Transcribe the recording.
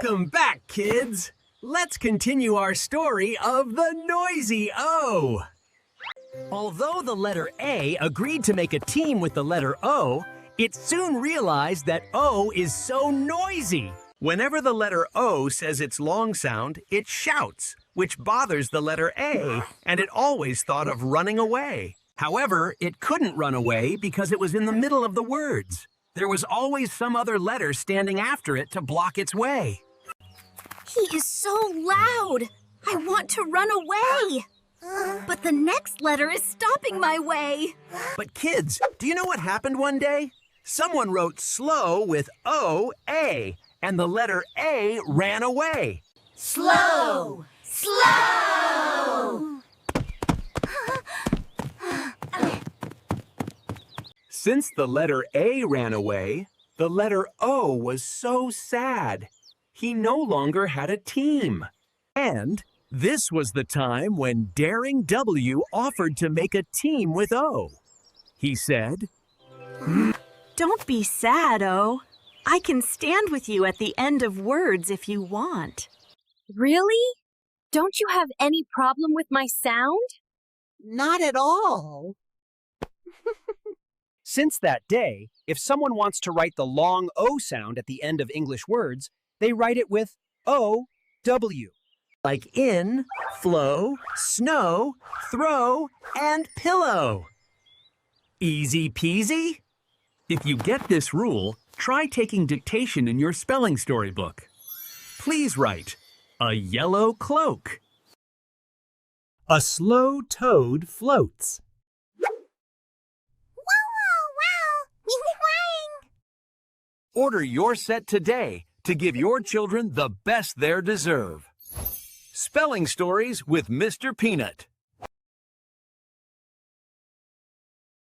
Welcome back, kids! Let's continue our story of the noisy O. Although the letter A agreed to make a team with the letter O, it soon realized that O is so noisy. Whenever the letter O says its long sound, it shouts, which bothers the letter A, and it always thought of running away. However, it couldn't run away because it was in the middle of the words. There was always some other letter standing after it to block its way. He is so loud. I want to run away. But the next letter is stopping my way. But kids, do you know what happened one day? Someone wrote slow with O-A, and the letter A ran away. Slow! Slow! Since the letter A ran away, the letter O was so sad. He no longer had a team. And this was the time when Daring W offered to make a team with O. He said, Don't be sad, O. I can stand with you at the end of words if you want. Really? Don't you have any problem with my sound? Not at all. Since that day, if someone wants to write the long O sound at the end of English words, they write it with O-W. like in, flow, snow, throw, and pillow. Easy peasy? If you get this rule, try taking dictation in your spelling storybook. Please write, a yellow cloak. A slow toad floats. Order your set today to give your children the best they deserve. Spelling Stories with Mr. Peanut.